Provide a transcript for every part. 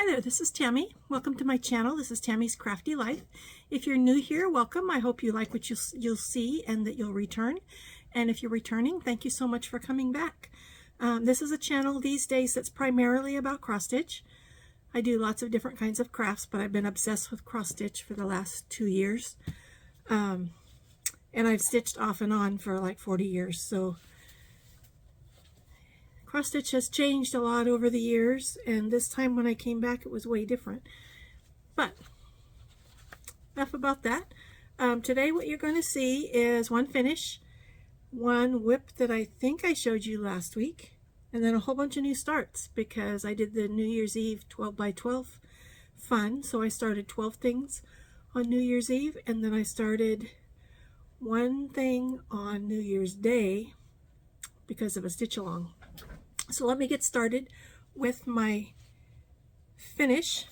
Hi there, this is Tammy. Welcome to my channel. This is Tammy's Crafty Life. If you're new here, welcome. I hope you like what you'll see and that you'll return. And if you're returning, thank you so much for coming back. This is a channel these days that's primarily about cross stitch. I do lots of different kinds of crafts, but I've been obsessed with cross stitch for the last 2 years. And I've stitched off and on for like 40 years. So cross stitch has changed a lot over the years, and this time when I came back it was way different. But enough about that. Today what you're going to see is one finish, one whip that I think I showed you last week, and then a whole bunch of new starts because I did the New Year's Eve 12 by 12 fun. So I started 12 things on New Year's Eve, and then I started one thing on New Year's Day because of a stitch along. So let me get started with my finish.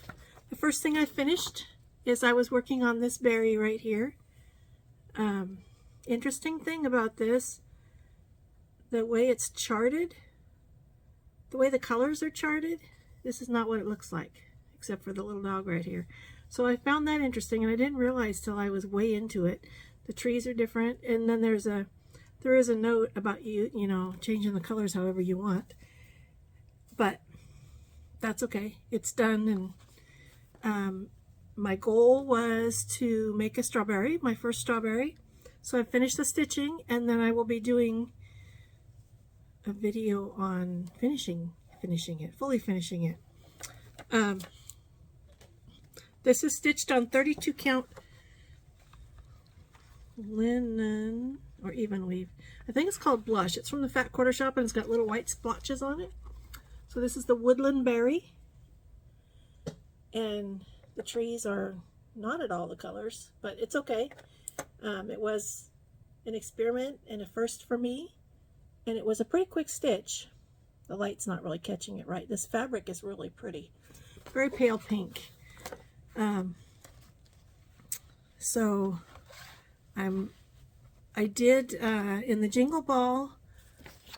The first thing I finished is I was working on this berry right here. Interesting thing about this, the way it's charted, the way the colors are charted, this is not what it looks like, except for the little dog right here. So I found that interesting, and I didn't realize till I was way into it. The trees are different, and then there is a note about you know, changing the colors however you want. But that's okay. It's done, and my goal was to make a strawberry, my first strawberry. So I finished the stitching, and then I will be doing a video on finishing it, fully finishing it. This is stitched on 32 count linen or even weave. I think it's called Blush. It's from the Fat Quarter Shop, and it's got little white splotches on it. So this is the woodland berry, and the trees are not at all the colors, but it's okay. It was an experiment and a first for me, and it was a pretty quick stitch. The light's not really catching it right. This fabric is really pretty, very pale pink. So I did in the Jingle Ball,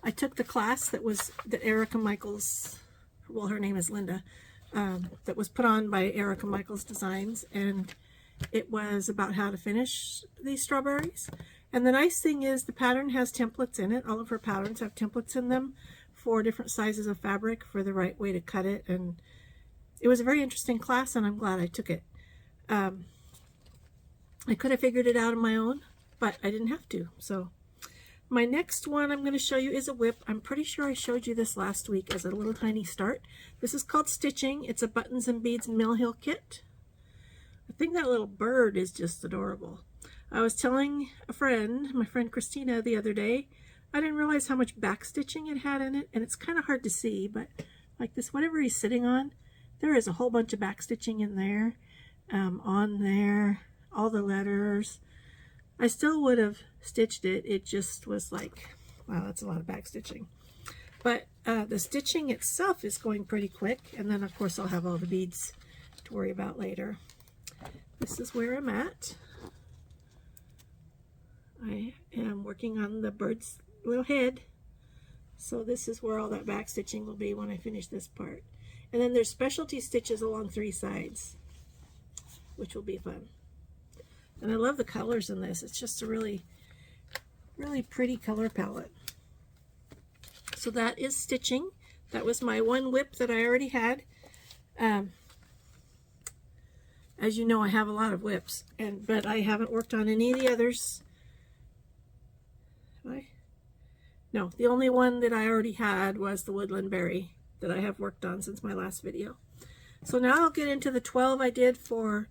I took the class that Erica Michaels, well, her name is Linda, that was put on by Erica Michaels Designs, and it was about how to finish these strawberries. And the nice thing is the pattern has templates in it. All of her patterns have templates in them for different sizes of fabric for the right way to cut it, and it was a very interesting class, and I'm glad I took it. I could have figured it out on my own, but I didn't have to. So my next one I'm going to show you is a whip. I'm pretty sure I showed you this last week as a little tiny start. This is called Stitching. It's a buttons and beads Mill Hill kit. I think that little bird is just adorable. I was telling a friend, my friend Christina, the other day, I didn't realize how much back stitching it had in it, and it's kind of hard to see, but like this, whatever he's sitting on, there is a whole bunch of back stitching in there, on there, all the letters. I still would have stitched it. It just was like, wow, that's a lot of back stitching. But the stitching itself is going pretty quick. And then, of course, I'll have all the beads to worry about later. This is where I'm at. I am working on the bird's little head. So this is where all that back stitching will be when I finish this part. And then there's specialty stitches along 3 sides, which will be fun. And I love the colors in this. It's just a really, really pretty color palette. So that is stitching. That was my one whip that I already had. As you know, I have a lot of whips, but I haven't worked on any of the others. Have I? No, the only one that I already had was the woodland berry that I have worked on since my last video. So now I'll get into the 12 I did for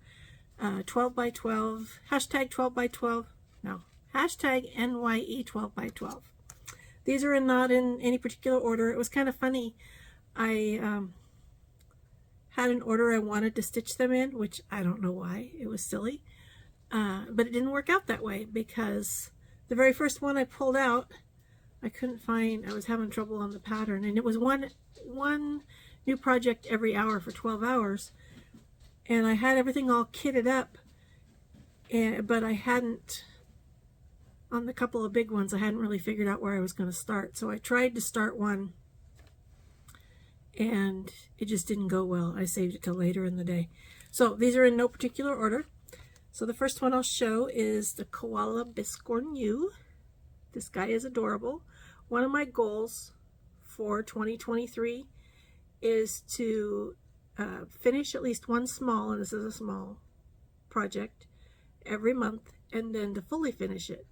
12 by 12, hashtag 12 by 12, no, hashtag NYE 12 by 12. These are not in any particular order. It was kind of funny. I had an order I wanted to stitch them in, which I don't know why. It was silly. But it didn't work out that way because the very first one I pulled out, I couldn't find, I was having trouble on the pattern, and it was one new project every hour for 12 hours. And I had everything all kitted up, but I hadn't, on the couple of big ones, I hadn't really figured out where I was going to start. So I tried to start one and it just didn't go well. I saved it till later in the day. So these are in no particular order. So the first one I'll show is the Koala Biscornu. This guy is adorable. One of my goals for 2023 is to finish at least one small, and this is a small project, every month, and then to fully finish it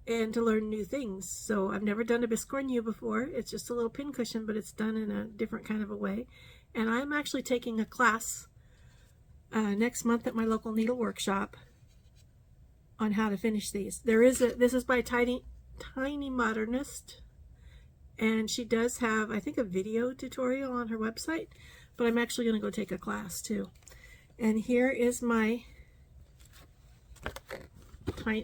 and to learn new things. So I've never done a Biscornu before. It's just a little pin cushion, but it's done in a different kind of a way. And I'm actually taking a class next month at my local needle workshop on how to finish these. This is by Tiny Modernist, and she does have, I think, a video tutorial on her website, but I'm actually going to go take a class too. And here is my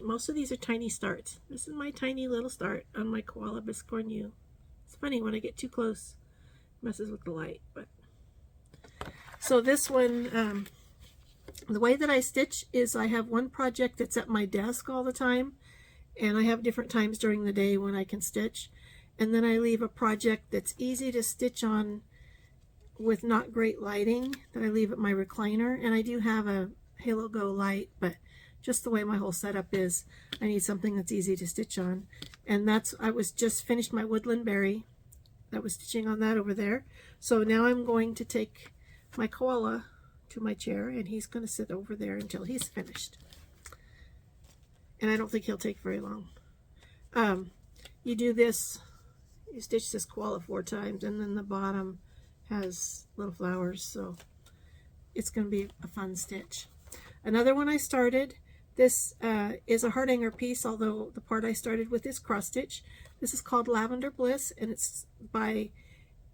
most of these are tiny starts. This is my tiny little start on my Koala Biscornu. It's funny, when I get too close, it messes with the light. But so this one, the way that I stitch is I have one project that's at my desk all the time, and I have different times during the day when I can stitch, and then I leave a project that's easy to stitch on with not great lighting that I leave at my recliner. And I do have a Halo Go light, but just the way my whole setup is, I need something that's easy to stitch on. And I was just finished my Woodland Berry. I was stitching on that over there. So now I'm going to take my koala to my chair, and he's going to sit over there until he's finished. And I don't think he'll take very long. You do this, you stitch this koala 4 times, and then the bottom has little flowers, so it's going to be a fun stitch. Another one I started, this is a heart hanger piece, although the part I started with is cross stitch. This is called Lavender Bliss, and it's by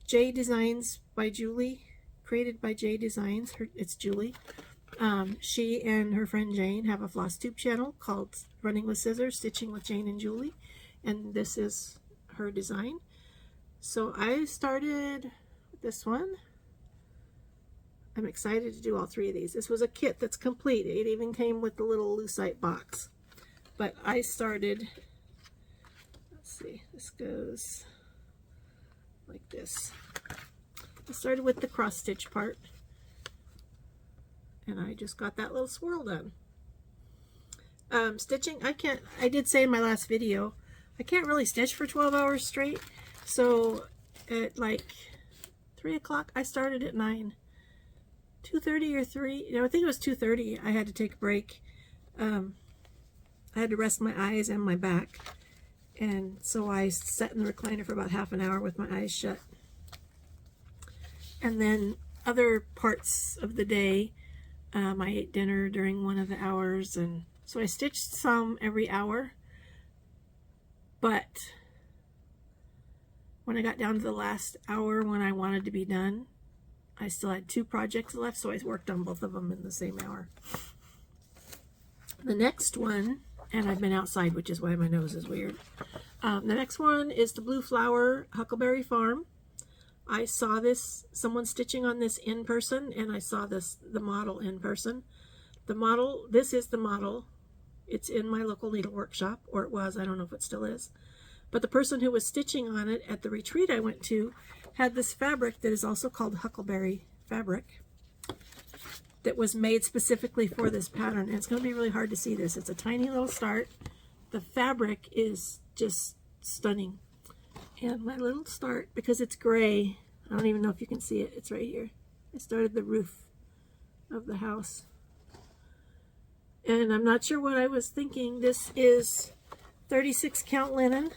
J Designs by Julie, created by J Designs. It's Julie. She and her friend Jane have a Flosstube channel called Running with Scissors, Stitching with Jane and Julie, and this is her design. So I started with this one. I'm excited to do all 3 of these. This was a kit that's complete. It even came with the little Lucite box. But I started, let's see, this goes like this. I started with the cross stitch part, and I just got that little swirl done. Stitching, I did say in my last video, I can't really stitch for 12 hours straight. So at like 3 o'clock, I started at 9. 2:30 or 3, I think it was 2:30, I had to take a break. I had to rest my eyes and my back, and so I sat in the recliner for about half an hour with my eyes shut. And then other parts of the day, I ate dinner during one of the hours, and so I stitched some every hour. But when I got down to the last hour when I wanted to be done, I still had 2 projects left, so I worked on both of them in the same hour. The next one, and I've been outside, which is why my nose is weird. The next one is the Blue Flower Huckleberry Farm. I saw someone stitching on this in person, and I saw the model in person. This is the model. It's in my local needle workshop, or it was, I don't know if it still is. But the person who was stitching on it at the retreat I went to had this fabric that is also called huckleberry fabric that was made specifically for this pattern. And it's going to be really hard to see this. It's a tiny little start. The fabric is just stunning. And my little start, because it's gray, I don't even know if you can see it. It's right here. I started the roof of the house. And I'm not sure what I was thinking. This is 36 count linen.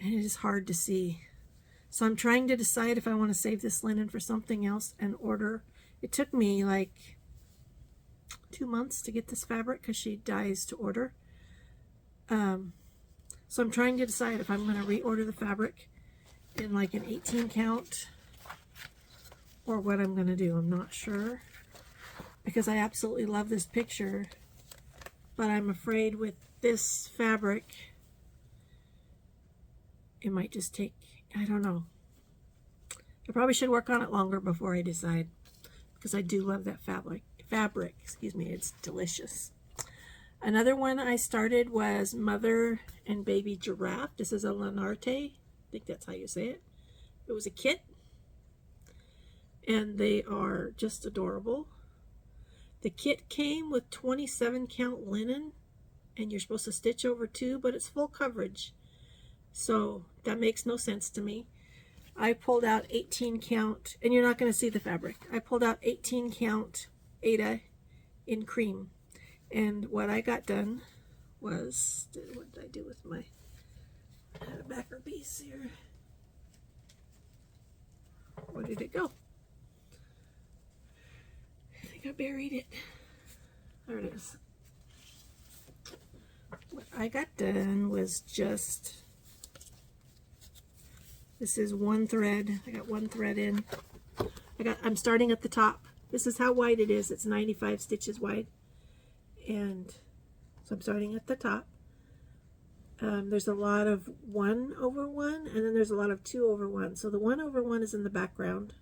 And it is hard to see. So I'm trying to decide if I want to save this linen for something else and order. It took me like 2 months to get this fabric because she dies to order. So I'm trying to decide if I'm going to reorder the fabric in like an 18 count or what I'm going to do. I'm not sure, because I absolutely love this picture, but I'm afraid with this fabric it might just take, I don't know. I probably should work on it longer before I decide, because I do love that fabric, excuse me, it's delicious. Another one I started was Mother and Baby Giraffe. This is a Lanarte, I think that's how you say it. It was a kit, and they are just adorable. The kit came with 27 count linen, and you're supposed to stitch over 2, but it's full coverage, so that makes no sense to me. I pulled out 18 count, and you're not going to see the fabric. I pulled out 18 count Aida in cream, and what I got done was, what did I do with my, I had a backer piece here. Where did it go? I think I buried it. There it is. What I got done was just, this is one thread. I got one thread in. I'm starting at the top. This is how wide it is. It's 95 stitches wide. And so I'm starting at the top. There's a lot of 1 over 1, and then there's a lot of 2 over 1. So the 1 over 1 is in the background.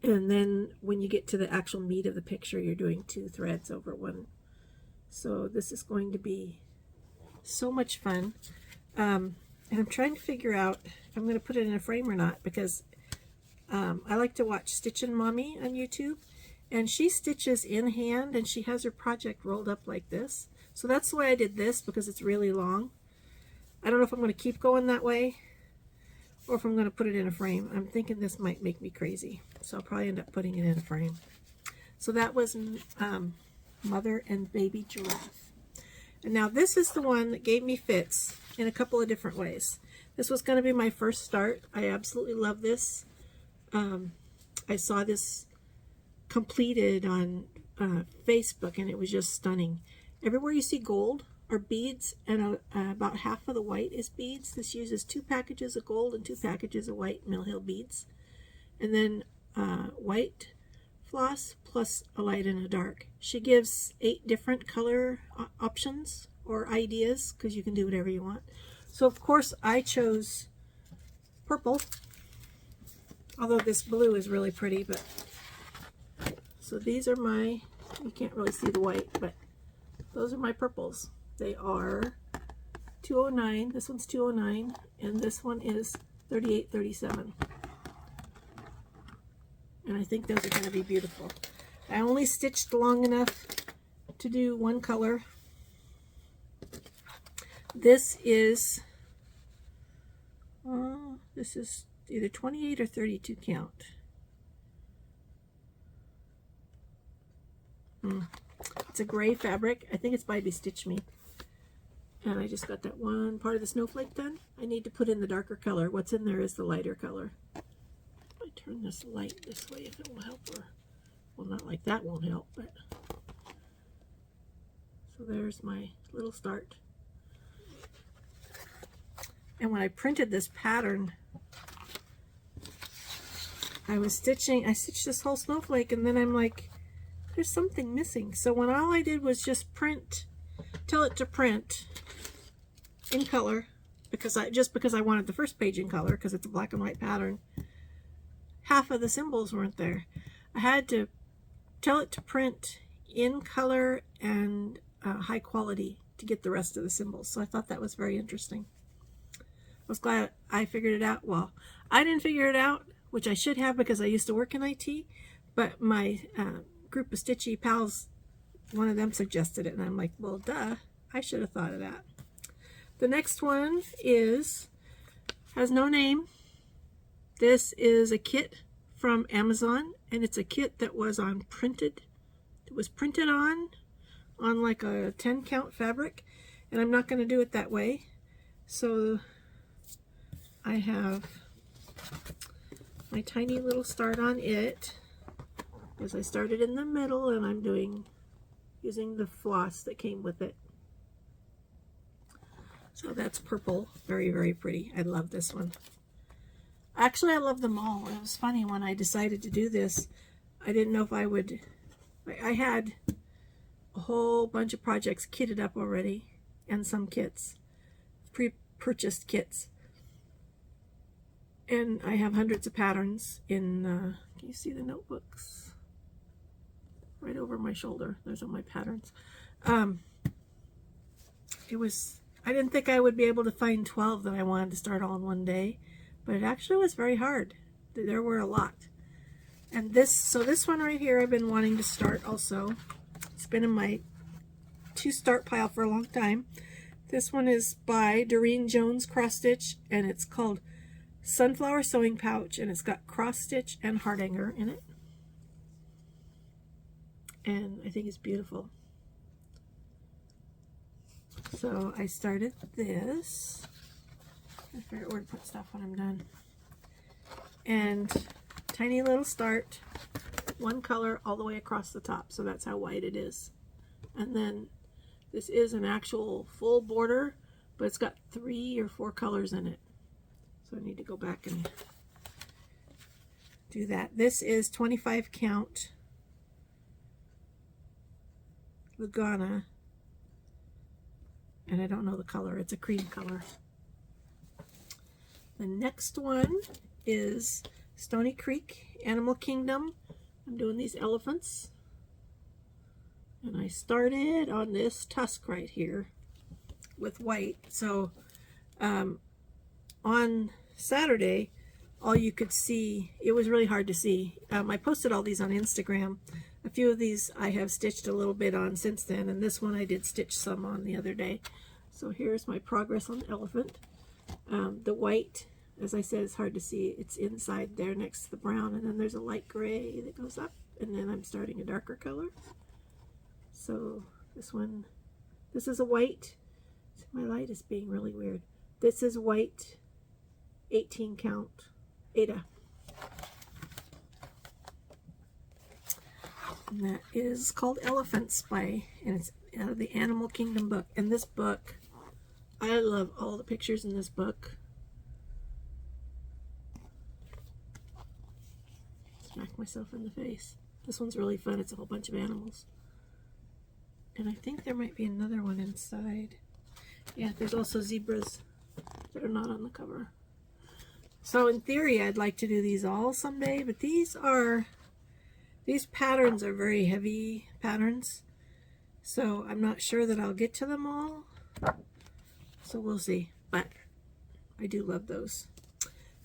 And then when you get to the actual meat of the picture, you're doing 2 threads over 1. So this is going to be so much fun. And I'm trying to figure out if I'm going to put it in a frame or not, because I like to watch Stitchin' Mommy on YouTube, and she stitches in hand, and she has her project rolled up like this. So that's the way I did this, because it's really long. I don't know if I'm going to keep going that way, or if I'm going to put it in a frame. I'm thinking this might make me crazy, so I'll probably end up putting it in a frame. So that was Mother and Baby Giraffe. And now this is the one that gave me fits in a couple of different ways. This was going to be my first start. I absolutely love this. I saw this completed on Facebook, and it was just stunning. Everywhere you see gold are beads, and about half of the white is beads. This uses 2 packages of gold and 2 packages of white Mill Hill beads, and then white floss plus a light and a dark. She gives 8 different color options or ideas, because you can do whatever you want. So of course I chose purple, although this blue is really pretty. But so these are my, you can't really see the white, but those are my purples. They are 209, this one's 209, and this one is 3837. And I think those are going to be beautiful. I only stitched long enough to do 1 color. This is either 28 or 32 count. It's a gray fabric. I think it's by Bestitch Me. And I just got that one part of the snowflake done. I need to put in the darker color. What's in there is the lighter color. I turn this light this way if it will help her. Well, not like that won't help, but. So there's my little start. And when I printed this pattern, I stitched this whole snowflake, and then I'm like, there's something missing. So when all I did was just tell it to print in color, because I wanted the first page in color, because it's a black and white pattern, half of the symbols weren't there. I had to tell it to print in color and high quality to get the rest of the symbols. So I thought that was very interesting. I was glad I figured it out. Well, I didn't figure it out, which I should have, because I used to work in IT, but my group of Stitchy pals, one of them suggested it, and I'm like, well, duh, I should have thought of that. The next one has no name. This is a kit from Amazon, and it's a kit that was printed on like a 10 count fabric, and I'm not going to do it that way. So I have my tiny little start on it, as I started in the middle, and I'm using the floss that came with it. So that's purple. Very, very pretty. I love this one. Actually, I love them all. It was funny when I decided to do this. I didn't know if I would. I had a whole bunch of projects kitted up already, and some kits, pre-purchased kits. And I have hundreds of patterns in, can you see the notebooks? Right over my shoulder. There's all my patterns. I didn't think I would be able to find 12 that I wanted to start all in one day, but it actually was very hard. There were a lot. And so this one right here I've been wanting to start also. It's been in my to start pile for a long time. This one is by Doreen Jones Cross Stitch, and it's called Sunflower Sewing Pouch, and it's got cross stitch and heart hanger in it. And I think it's beautiful. So I started this. I figure out where to put stuff when I'm done. And tiny little start, one color all the way across the top, so that's how wide it is. And then this is an actual full border, but it's got 3 or 4 colors in it. So I need to go back and do that. This is 25 count Lugana, and I don't know the color. It's a cream color. The next one is Stony Creek Animal Kingdom. I'm doing these elephants, and I started on this tusk right here with white. So on Saturday, all you could see, it was really hard to see. I posted all these on Instagram. A few of these I have stitched a little bit on since then, and this one I did stitch some on the other day. So here's my progress on the elephant. The white, as I said, is hard to see. It's inside there next to the brown, and then there's a light gray that goes up, and then I'm starting a darker color. So this one, this is a white. My light is being really weird. This is white 18 count Ada. And that is called Elephants and it's out of the Animal Kingdom book. And this book, I love all the pictures in this book. Smack myself in the face. This one's really fun. It's a whole bunch of animals. And I think there might be another one inside. Yeah, there's also zebras that are not on the cover. So in theory, I'd like to do these all someday, but these patterns are very heavy patterns. So I'm not sure that I'll get to them all. So we'll see, but I do love those.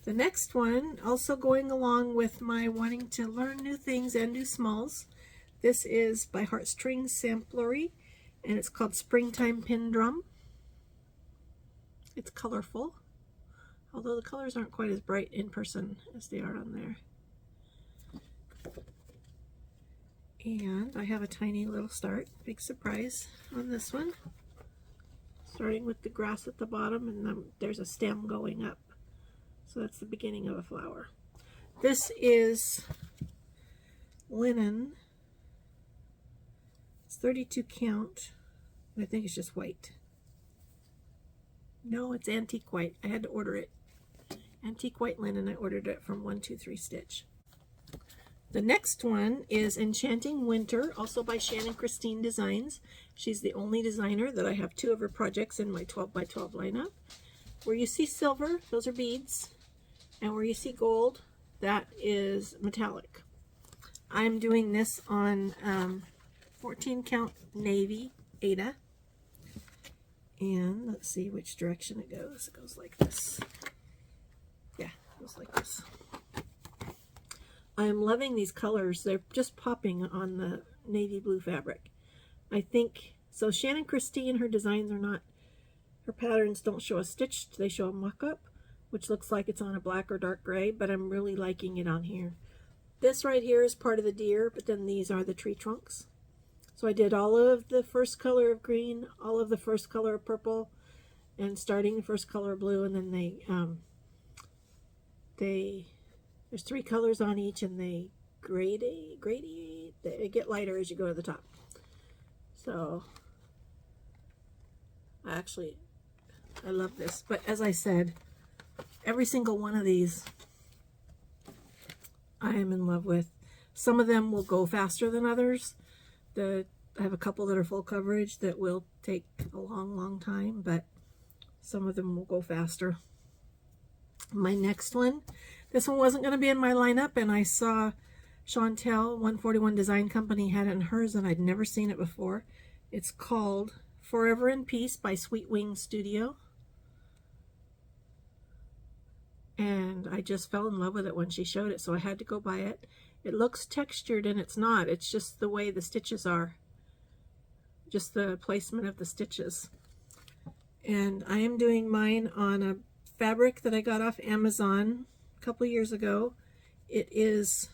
The next one, also going along with my wanting to learn new things and do smalls. This is by Heartstrings Samplery, and it's called Springtime Pin Drum. It's colorful, although the colors aren't quite as bright in person as they are on there. And I have a tiny little start, big surprise on this one. Starting with the grass at the bottom, and then there's a stem going up. So that's the beginning of a flower. This is linen. It's 32 count. I think it's just white. No, it's antique white. I had to order it. Antique white linen. I ordered it from 123 Stitch. The next one is Enchanting Winter, also by Shannon Christine Designs. She's the only designer that I have 2 of her projects in my 12 by 12 lineup. Where you see silver, those are beads. And where you see gold, that is metallic. I'm doing this on 14 count navy Ada. And let's see which direction it goes. It goes like this. Yeah, it goes like this. I am loving these colors. They're just popping on the navy blue fabric. I think, so Shannon Christine, her designs are not, her patterns don't show a stitched, they show a mock-up, which looks like it's on a black or dark gray, but I'm really liking it on here. This right here is part of the deer, but then these are the tree trunks. So I did all of the first color of green, all of the first color of purple, and starting the first color of blue, and then there's 3 colors on each, and they gradiate, they get lighter as you go to the top. So I love this. But as I said, every single one of these I am in love with. Some of them will go faster than others. I have a couple that are full coverage that will take a long time, but some of them will go faster. My next one, this one wasn't going to be in my lineup, and I saw Chantel, 141 Design Company, had it in hers, and I'd never seen it before. It's called Forever in Peace by Sweet Wing Studio. and I just fell in love with it when she showed it, so I had to go buy it. It looks textured and it's not. It's just the way the stitches are. Just the placement of the stitches. And I am doing mine on a fabric that I got off Amazon a couple years ago. It is,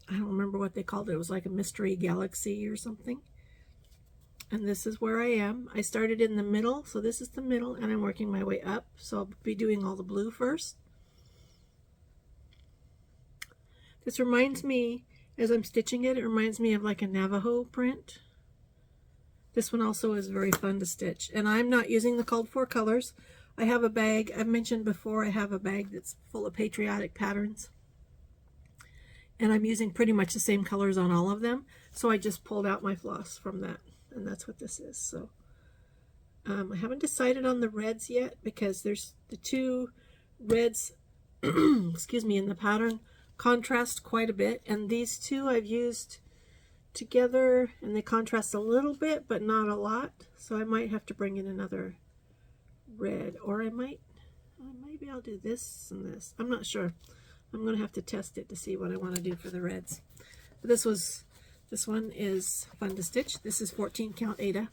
I don't remember what they called it. It was like a mystery galaxy or something. And this is where I am. I started in the middle, so this is the middle, and I'm working my way up. So I'll be doing all the blue first. This reminds me, as I'm stitching it, it reminds me of like a Navajo print. This one also is very fun to stitch. And I'm not using the called for colors. I have a bag, I've mentioned before, I have a bag that's full of patriotic patterns. And I'm using pretty much the same colors on all of them. So I just pulled out my floss from that. And that's what this is. So I haven't decided on the reds yet because there's the two reds, excuse me, in the pattern contrast quite a bit. And these two I've used together and they contrast a little bit, but not a lot. So I might have to bring in another red, or maybe I'll do this and this. I'm not sure. I'm going to have to test it to see what I want to do for the reds. But this one is fun to stitch. This is 14 count Aida.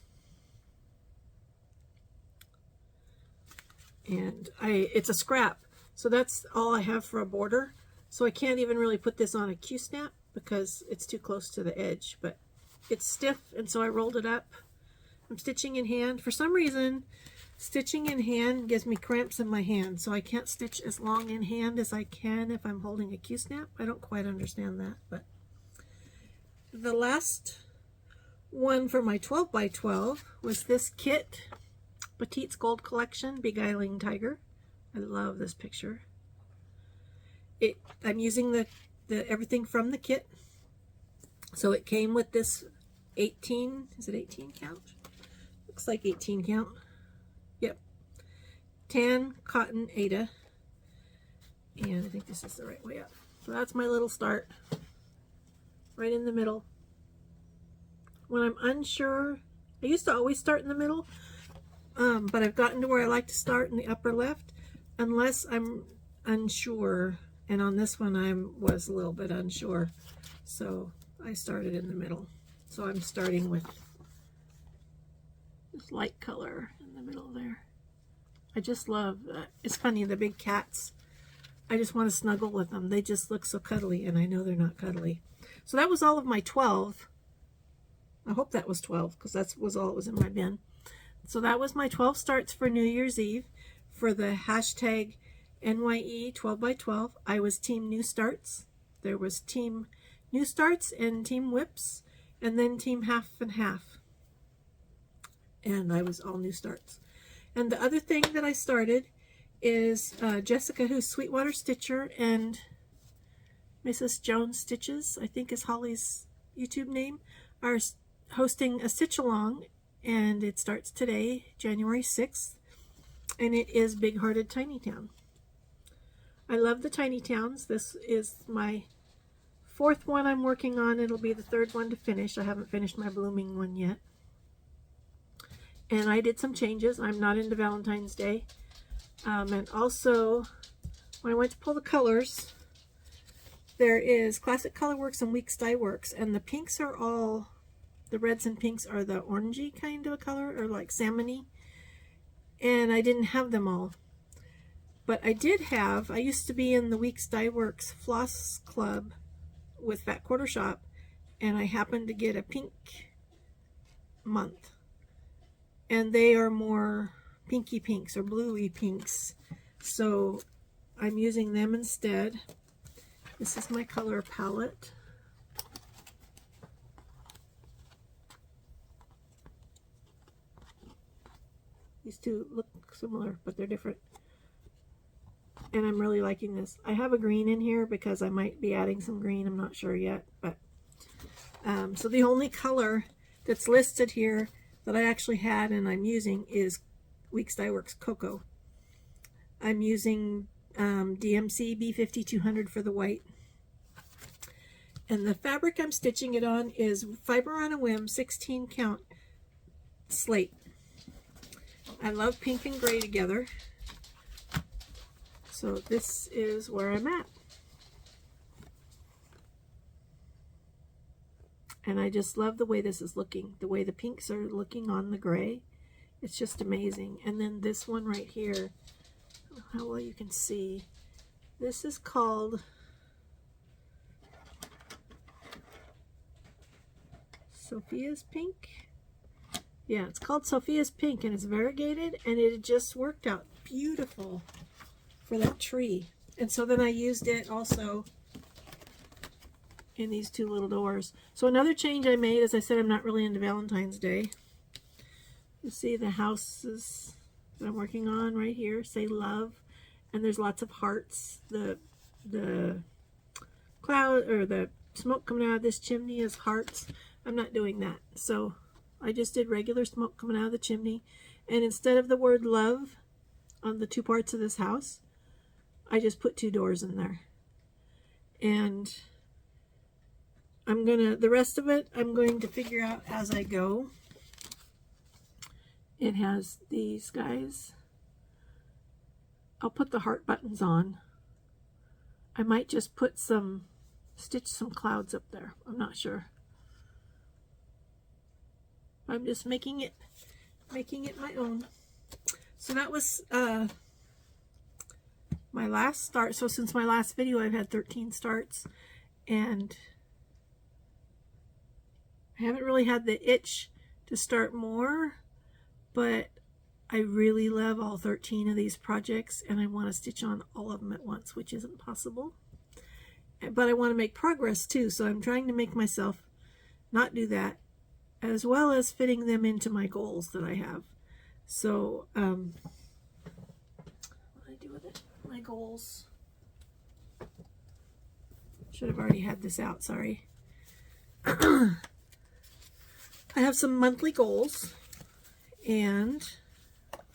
And it's a scrap. So that's all I have for a border. So I can't even really put this on a Q-snap because it's too close to the edge. But it's stiff, and so I rolled it up. I'm stitching in hand. For some reason, stitching in hand gives me cramps in my hand. So I can't stitch as long in hand as I can if I'm holding a Q-snap. I don't quite understand that, but the last one for my 12 by 12 was this kit, Petite's Gold Collection, Beguiling Tiger. I love this picture. I'm using the everything from the kit. So it came with this 18, is it 18 count? Looks like 18 count. Yep. Tan cotton Aida. And I think this is the right way up. So that's my little start. Right in the middle. When I'm unsure, I used to always start in the middle, but I've gotten to where I like to start in the upper left, unless I'm unsure. And on this one, I was a little bit unsure, so I started in the middle. So I'm starting with this light color in the middle there. I just love that. It's funny, the big cats. I just want to snuggle with them. They just look so cuddly, and I know they're not cuddly. So that was all of my 12. I hope that was 12 because that was all that was in my bin. So that was my 12 starts for New Year's Eve for the hashtag NYE 12 by 12. I was Team New Starts. There was Team New Starts and Team Whips, and then Team Half and Half. And I was all New Starts. And the other thing that I started is Jessica, who's Sweetwater Stitcher, and Mrs. Jones Stitches, I think is Holly's YouTube name, are hosting a stitch along, and it starts today, January 6th, and it is Big Hearted Tiny Town. I love the tiny towns. This is my 4th one I'm working on. It'll be the 3rd one to finish. I haven't finished my blooming one yet. And I did some changes. I'm not into Valentine's Day. And also, when I went to pull the colors, there is Classic Colorworks and Weeks Dye Works, and the pinks are all, the reds and pinks are the orangey kind of a color, or like salmony, and I didn't have them all. But I did have, I used to be in the Weeks Dye Works Floss Club with Fat Quarter Shop, and I happened to get a pink month. And they are more pinky pinks or bluey pinks. So I'm using them instead. This is my color palette. These two look similar, but they're different. And I'm really liking this. I have a green in here because I might be adding some green. I'm not sure yet. But so the only color that's listed here that I actually had and I'm using is Weeks Dye Works Cocoa. I'm using DMC B5200 for the white. And the fabric I'm stitching it on is Fiber on a Whim 16 count slate. I love pink and gray together. So this is where I'm at. And I just love the way this is looking, the way the pinks are looking on the gray. It's just amazing. And then this one right here, I don't know how well you can see. This is called Sophia's Pink. Yeah, it's called Sophia's Pink, and it's variegated, and it just worked out beautiful for that tree. And so then I used it also in these two little doors. So another change I made, as I said, I'm not really into Valentine's Day. You see the houses that I'm working on right here say love, and there's lots of hearts. The cloud or the smoke coming out of this chimney is hearts. I'm not doing that. So I just did regular smoke coming out of the chimney, and instead of the word love on the two parts of this house, I just put two doors in there. And I'm gonna, the rest of it, I'm going to figure out as I go. It has these guys. I'll put the heart buttons on. I might just put some, stitch some clouds up there. I'm not sure. I'm just making it my own. So that was my last start. So since my last video, I've had 13 starts, and I haven't really had the itch to start more, but I really love all 13 of these projects, and I want to stitch on all of them at once, which isn't possible. But I want to make progress too, so I'm trying to make myself not do that, as well as fitting them into my goals that I have. So, what do I do with it? My goals. Should have already had this out, sorry. I have some monthly goals, and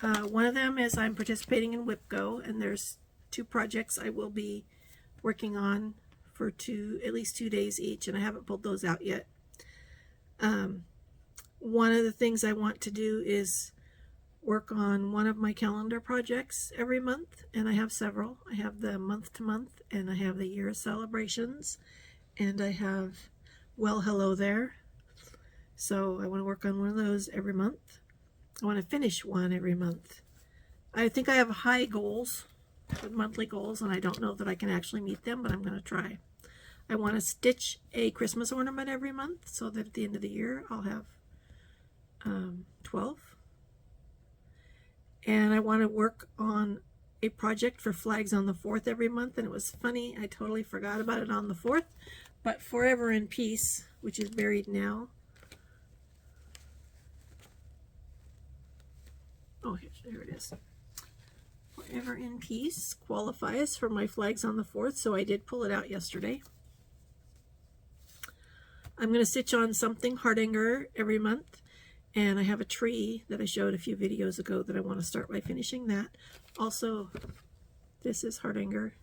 one of them is I'm participating in WIPGO, and there's 2 projects I will be working on for at least 2 days each, and I haven't pulled those out yet. One of the things I want to do is work on one of my calendar projects every month, and I have several. I have the month to month, and I have the year of celebrations, and I have Well Hello There. So I want to work on one of those every month. I want to finish one every month. I think I have high goals, monthly goals, and I don't know that I can actually meet them, but I'm going to try. I want to stitch a Christmas ornament every month so that at the end of the year I'll have 12. And I want to work on a project for flags on the 4th every month, and it was funny, I totally forgot about it on the 4th, but Forever in Peace, which is buried now. Oh, here it is. Forever in Peace qualifies for my flags on the 4th, so I did pull it out yesterday. I'm going to stitch on something Hardanger every month, and I have a tree that I showed a few videos ago that I want to start by finishing that. Also, this is Hardanger,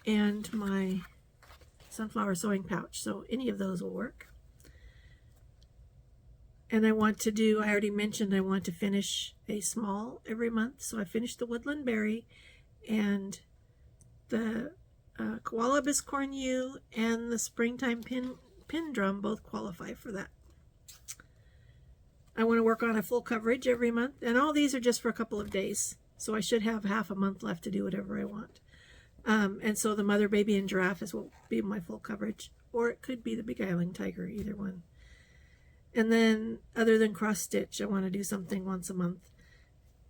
and my sunflower sewing pouch, so any of those will work. And I want to do, I already mentioned I want to finish a small every month, so I finished the Woodland Berry, and the Koala Biscorn U and the Springtime Pin Drum both qualify for that. I want to work on a full coverage every month, and all these are just for a couple of days, so I should have half a month left to do whatever I want. And so the Mother, Baby, and Giraffe will be my full coverage, or it could be the Beguiling Tiger, either one. And then, other than cross stitch, I want to do something once a month,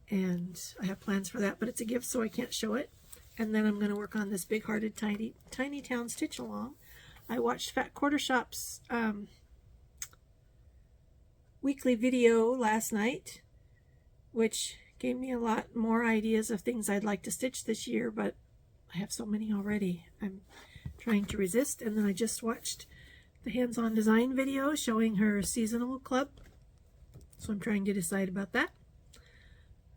and I have plans for that, but it's a gift, so I can't show it. And then I'm going to work on this Big Hearted Tiny Town Stitch Along. I watched Fat Quarter Shop's weekly video last night, which gave me a lot more ideas of things I'd like to stitch this year, but I have so many already. I'm trying to resist. And then I just watched the hands-on design video showing her seasonal club, so I'm trying to decide about that.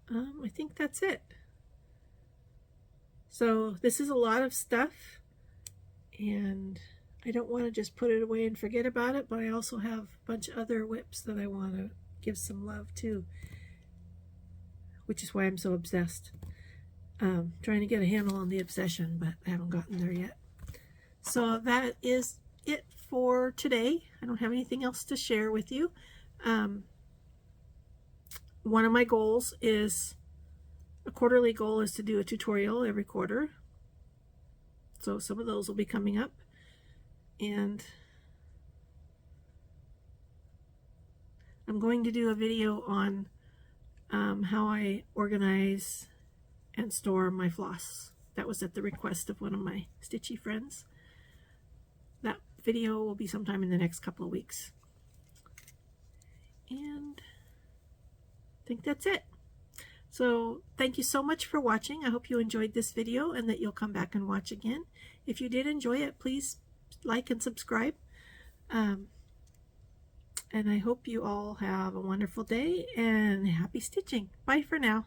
I think that's it. So this is a lot of stuff, and I don't want to just put it away and forget about it, but I also have a bunch of other whips that I want to give some love to, which is why I'm so obsessed. Trying to get a handle on the obsession, but I haven't gotten there yet. So that is it for today. I don't have anything else to share with you. One of my goals is, a quarterly goal is to do a tutorial every quarter. So some of those will be coming up. And I'm going to do a video on how I organize and store my floss. That was at the request of one of my stitchy friends. That video will be sometime in the next couple of weeks. And I think that's it. So thank you so much for watching. I hope you enjoyed this video and that you'll come back and watch again. If you did enjoy it, please like and subscribe. And I hope you all have a wonderful day and happy stitching. Bye for now.